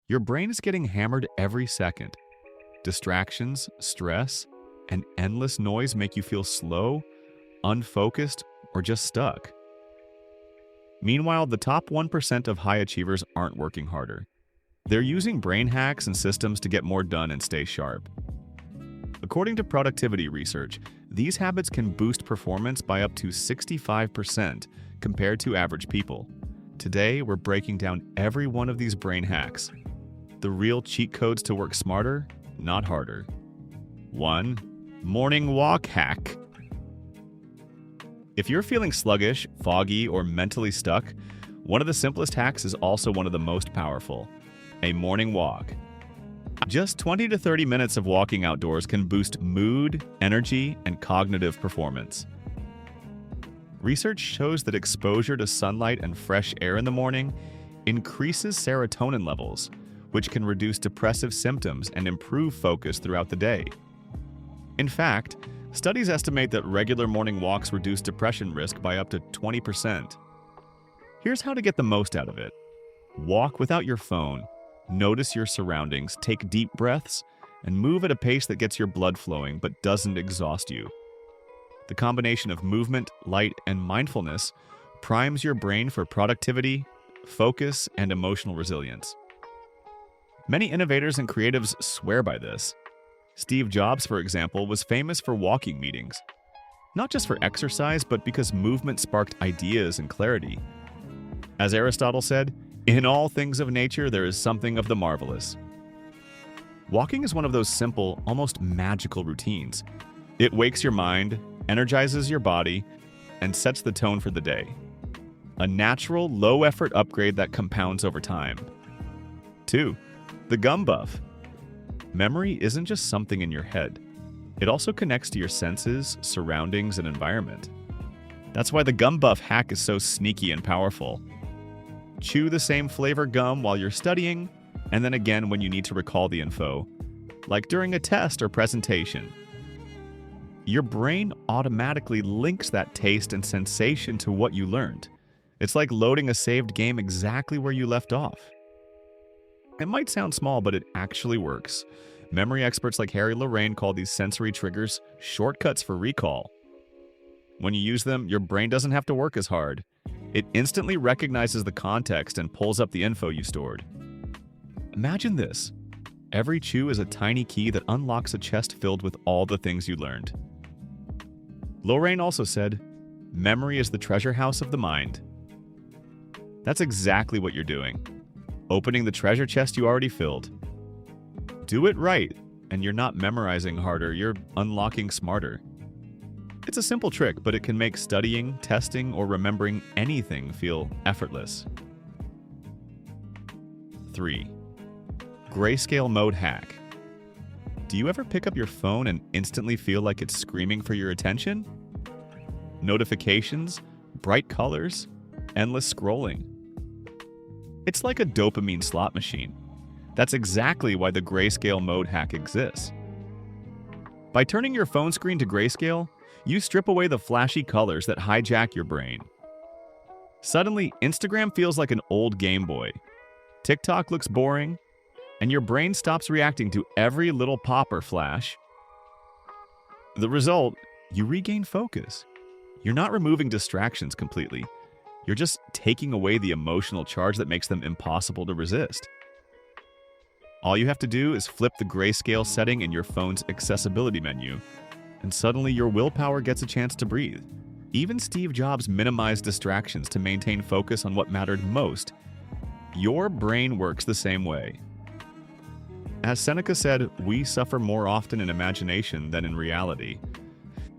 Your brain is getting hammered every second. Distractions, stress, and endless noise make you feel slow, unfocused, or just stuck. Meanwhile, the top 1% of high achievers aren't working harder. They're using brain hacks and systems to get more done and stay sharp. According to productivity research, these habits can boost performance by up to 65% compared to average people. Today, we're breaking down every one of these brain hacks. The real cheat codes to work smarter, not harder. 1. Morning walk hack. If you're feeling sluggish, foggy, or mentally stuck, one of the simplest hacks is also one of the most powerful: a morning walk. Just 20 to 30 minutes of walking outdoors can boost mood, energy, and cognitive performance. Research shows that exposure to sunlight and fresh air in the morning increases serotonin levels, which can reduce depressive symptoms and improve focus throughout the day. In fact, studies estimate that regular morning walks reduce depression risk by up to 20%. Here's how to get the most out of it. Walk without your phone. Notice your surroundings, take deep breaths, and move at a pace that gets your blood flowing but doesn't exhaust you. The combination of movement, light, and mindfulness primes your brain for productivity, focus, and emotional resilience. Many innovators and creatives swear by this. Steve Jobs, for example, was famous for walking meetings. Not just for exercise, but because movement sparked ideas and clarity. As Aristotle said, "In all things of nature, there is something of the marvelous." Walking is one of those simple, almost magical routines. It wakes your mind, energizes your body, and sets the tone for the day. A natural, low-effort upgrade that compounds over time. 2. The gum buff. Memory isn't just something in your head. It also connects to your senses, surroundings, and environment. That's why the gum buff hack is so sneaky and powerful. Chew the same flavor gum while you're studying, and then again when you need to recall the info, like during a test or presentation. Your brain automatically links that taste and sensation to what you learned. It's like loading a saved game exactly where you left off. It might sound small, but it actually works. Memory experts like Harry Lorraine call these sensory triggers shortcuts for recall. When you use them, your brain doesn't have to work as hard. It instantly recognizes the context and pulls up the info you stored. Imagine this. Every chew is a tiny key that unlocks a chest filled with all the things you learned. Lorraine also said, "Memory is the treasure house of the mind." That's exactly what you're doing. Opening the treasure chest you already filled. Do it right, and you're not memorizing harder, you're unlocking smarter. It's a simple trick, but it can make studying, testing, or remembering anything feel effortless. 3. Grayscale mode hack. Do you ever pick up your phone and instantly feel like it's screaming for your attention? Notifications, bright colors, endless scrolling. It's like a dopamine slot machine. That's exactly why the grayscale mode hack exists. By turning your phone screen to grayscale, you strip away the flashy colors that hijack your brain. Suddenly, Instagram feels like an old Game Boy. TikTok looks boring, and your brain stops reacting to every little pop or flash. The result, you regain focus. You're not removing distractions completely. You're just taking away the emotional charge that makes them impossible to resist. All you have to do is flip the grayscale setting in your phone's accessibility menu, and suddenly your willpower gets a chance to breathe. Even Steve Jobs minimized distractions to maintain focus on what mattered most. Your brain works the same way. As Seneca said, we suffer more often in imagination than in reality.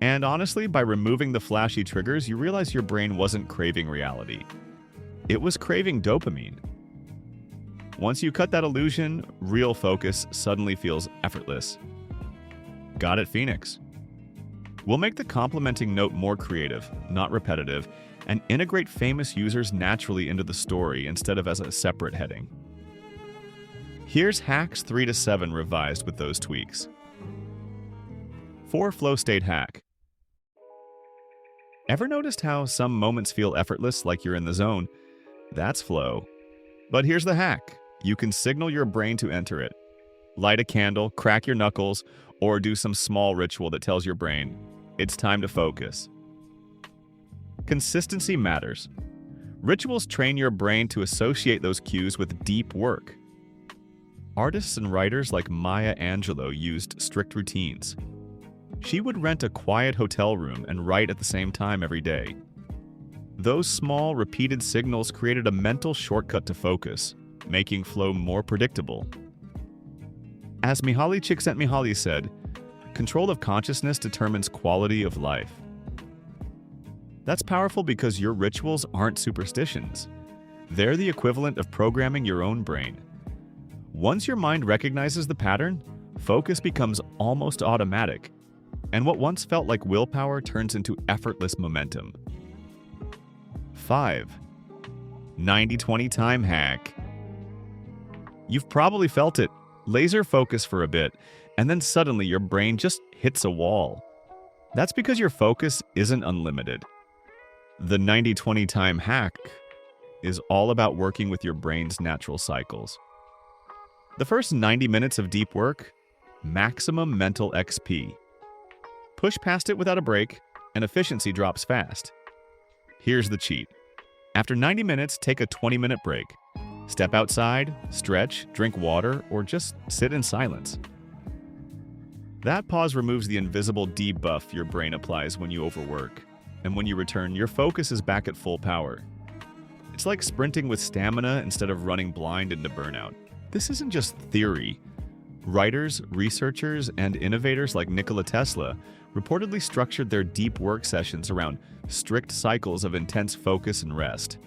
And honestly, by removing the flashy triggers, you realize your brain wasn't craving reality. It was craving dopamine. Once you cut that illusion, real focus suddenly feels effortless. Got it, Phoenix? We'll make the complementing note more creative, not repetitive, and integrate famous users naturally into the story instead of as a separate heading. Here's hacks 3 to 7 revised with those tweaks. 4. Flow state hack. Ever noticed how some moments feel effortless, like you're in the zone? That's flow. But here's the hack. You can signal your brain to enter it. Light a candle, crack your knuckles, or do some small ritual that tells your brain, it's time to focus. Consistency matters. Rituals train your brain to associate those cues with deep work. Artists and writers like Maya Angelou used strict routines. She would rent a quiet hotel room and write at the same time every day. Those small, repeated signals created a mental shortcut to focus, making flow more predictable. As Mihaly Csikszentmihalyi said, control of consciousness determines quality of life. That's powerful because your rituals aren't superstitions. They're the equivalent of programming your own brain. Once your mind recognizes the pattern, focus becomes almost automatic, and what once felt like willpower turns into effortless momentum. 5. 90-20 time hack. You've probably felt it. Laser focus for a bit, and then suddenly your brain just hits a wall. That's because your focus isn't unlimited. The 90-20 time hack is all about working with your brain's natural cycles. The first 90 minutes of deep work, maximum mental XP. Push past it without a break, and efficiency drops fast. Here's the cheat. After 90 minutes, take a 20-minute break. Step outside, stretch, drink water, or just sit in silence. That pause removes the invisible debuff your brain applies when you overwork. And when you return, your focus is back at full power. It's like sprinting with stamina instead of running blind into burnout. This isn't just theory. Writers, researchers, and innovators like Nikola Tesla reportedly structured their deep work sessions around strict cycles of intense focus and rest.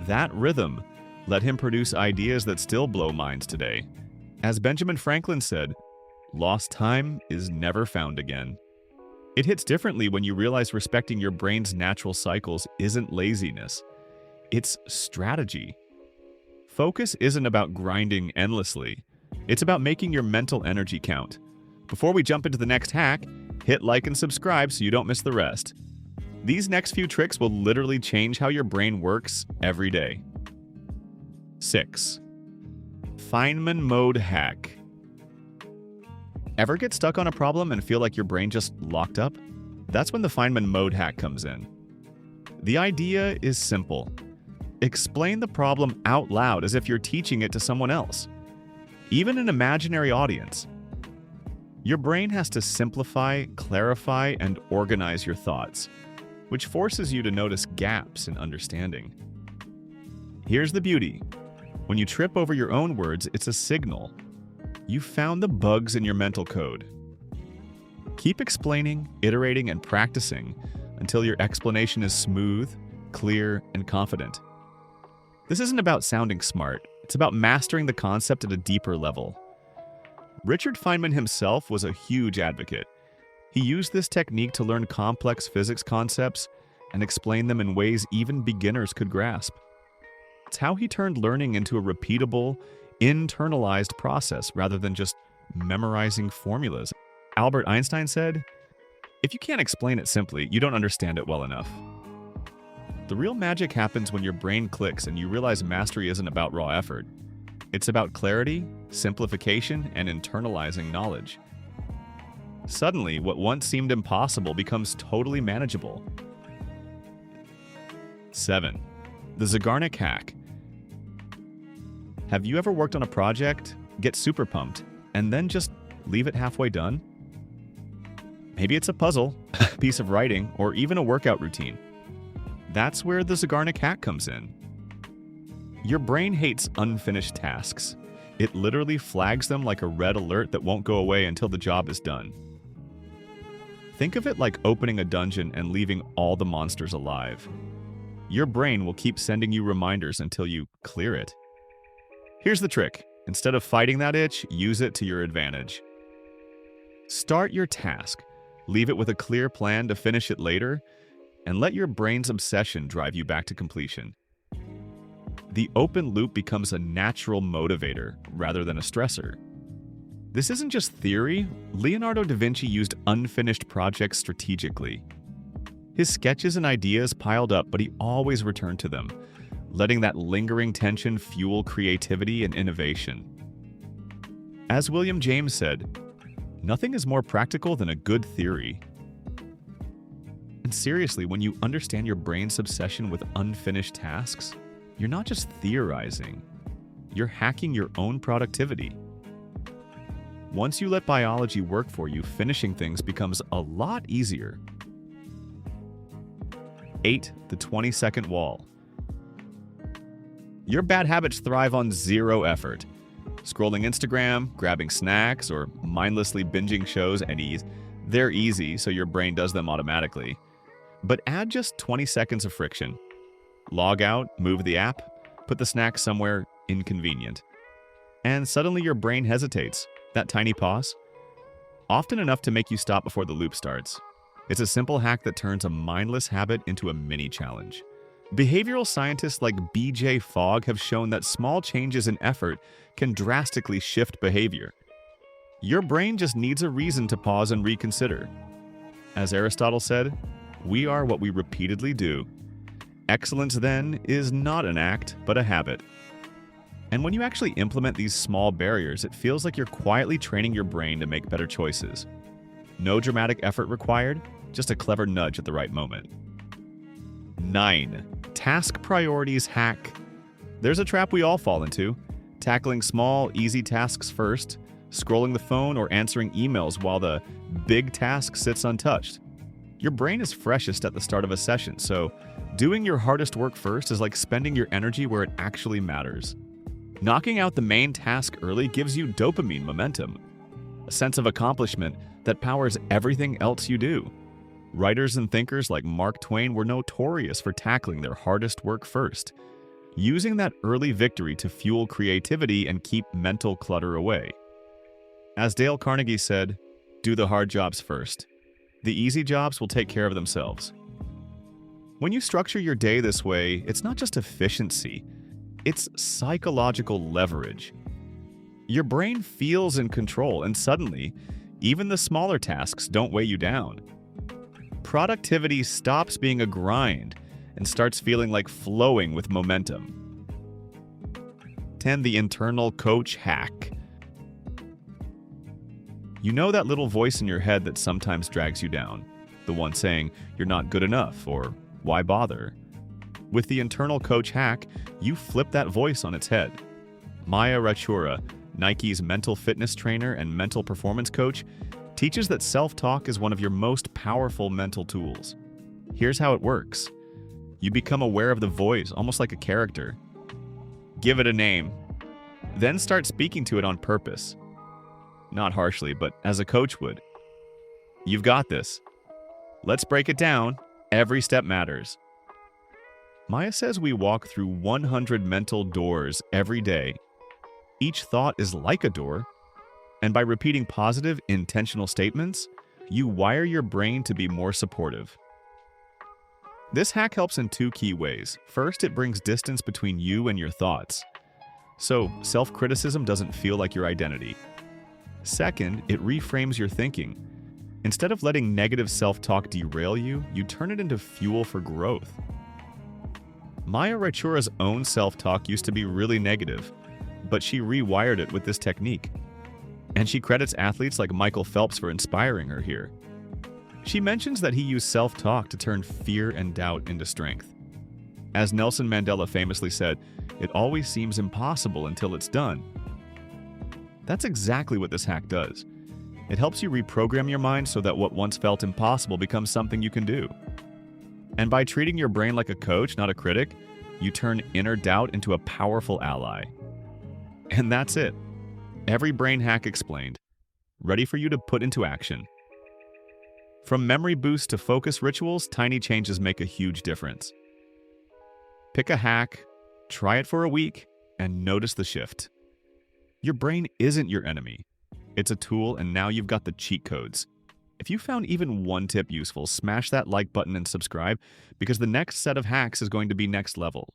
That rhythm let him produce ideas that still blow minds today. As Benjamin Franklin said, lost time is never found again. It hits differently when you realize respecting your brain's natural cycles isn't laziness. It's strategy. Focus isn't about grinding endlessly. It's about making your mental energy count. Before we jump into the next hack, hit like and subscribe so you don't miss the rest. These next few tricks will literally change how your brain works every day. 6. Feynman mode hack. Ever get stuck on a problem and feel like your brain just locked up? That's when the Feynman mode hack comes in. The idea is simple. Explain the problem out loud as if you're teaching it to someone else, even an imaginary audience. Your brain has to simplify, clarify, and organize your thoughts, which forces you to notice gaps in understanding. Here's the beauty. When you trip over your own words, it's a signal. You found the bugs in your mental code. Keep explaining, iterating, and practicing until your explanation is smooth, clear, and confident. This isn't about sounding smart. It's about mastering the concept at a deeper level. Richard Feynman himself was a huge advocate. He used this technique to learn complex physics concepts and explain them in ways even beginners could grasp. It's how he turned learning into a repeatable, internalized process rather than just memorizing formulas. Albert Einstein said, "If you can't explain it simply, you don't understand it well enough." The real magic happens when your brain clicks and you realize mastery isn't about raw effort. It's about clarity, simplification, and internalizing knowledge. Suddenly, what once seemed impossible becomes totally manageable. 7. The Zeigarnik hack. Have you ever worked on a project, get super pumped, and then just leave it halfway done? Maybe it's a puzzle, a piece of writing, or even a workout routine. That's where the Zeigarnik hack comes in. Your brain hates unfinished tasks. It literally flags them like a red alert that won't go away until the job is done. Think of it like opening a dungeon and leaving all the monsters alive. Your brain will keep sending you reminders until you clear it. Here's the trick. Instead of fighting that itch, use it to your advantage. Start your task. Leave it with a clear plan to finish it later, and let your brain's obsession drive you back to completion. The open loop becomes a natural motivator rather than a stressor. This isn't just theory. Leonardo da Vinci used unfinished projects strategically. His sketches and ideas piled up, but he always returned to them, letting that lingering tension fuel creativity and innovation. As William James said, nothing is more practical than a good theory. And seriously, when you understand your brain's obsession with unfinished tasks, you're not just theorizing, you're hacking your own productivity. Once you let biology work for you, finishing things becomes a lot easier. 8. The 20-second wall. Your bad habits thrive on zero effort. Scrolling Instagram, grabbing snacks, or mindlessly binging shows at ease, they're easy, so your brain does them automatically. But add just 20 seconds of friction. Log out, move the app, put the snack somewhere inconvenient. And suddenly your brain hesitates. That tiny pause, often enough to make you stop before the loop starts. It's a simple hack that turns a mindless habit into a mini challenge. Behavioral scientists like B.J. Fogg have shown that small changes in effort can drastically shift behavior. Your brain just needs a reason to pause and reconsider. As Aristotle said, we are what we repeatedly do. Excellence, then, is not an act, but a habit. And when you actually implement these small barriers, it feels like you're quietly training your brain to make better choices. No dramatic effort required, just a clever nudge at the right moment. 9. Task priorities hack. There's a trap we all fall into. Tackling small, easy tasks first, scrolling the phone or answering emails while the big task sits untouched. Your brain is freshest at the start of a session, so doing your hardest work first is like spending your energy where it actually matters. Knocking out the main task early gives you dopamine momentum, a sense of accomplishment that powers everything else you do. Writers and thinkers like Mark Twain were notorious for tackling their hardest work first, using that early victory to fuel creativity and keep mental clutter away. As Dale Carnegie said, do the hard jobs first. The easy jobs will take care of themselves. When you structure your day this way, it's not just efficiency, it's psychological leverage. Your brain feels in control, and suddenly, even the smaller tasks don't weigh you down. Productivity stops being a grind and starts feeling like flowing with momentum. 10. The internal coach hack. You know that little voice in your head that sometimes drags you down, the one saying, "You're not good enough," or "Why bother?" With the internal coach hack, you flip that voice on its head. Maya Rachura, Nike's mental fitness trainer and mental performance coach, teaches that self-talk is one of your most powerful mental tools. Here's how it works. You become aware of the voice, almost like a character. Give it a name. Then start speaking to it on purpose. Not harshly, but as a coach would. You've got this. Let's break it down. Every step matters. Maya says we walk through 100 mental doors every day. Each thought is like a door, and by repeating positive, intentional statements, you wire your brain to be more supportive. This hack helps in two key ways. First, it brings distance between you and your thoughts, so self-criticism doesn't feel like your identity. Second, it reframes your thinking. Instead of letting negative self-talk derail you, you turn it into fuel for growth. Maya Rachura's own self-talk used to be really negative, but she rewired it with this technique. And she credits athletes like Michael Phelps for inspiring her here. She mentions that he used self-talk to turn fear and doubt into strength. As Nelson Mandela famously said, "It always seems impossible until it's done." That's exactly what this hack does. It helps you reprogram your mind so that what once felt impossible becomes something you can do. And by treating your brain like a coach, not a critic, you turn inner doubt into a powerful ally. And that's it. Every brain hack explained, ready for you to put into action. From memory boosts to focus rituals, tiny changes make a huge difference. Pick a hack, try it for a week, and notice the shift. Your brain isn't your enemy. It's a tool, and now you've got the cheat codes. If you found even one tip useful, smash that like button and subscribe, because the next set of hacks is going to be next level.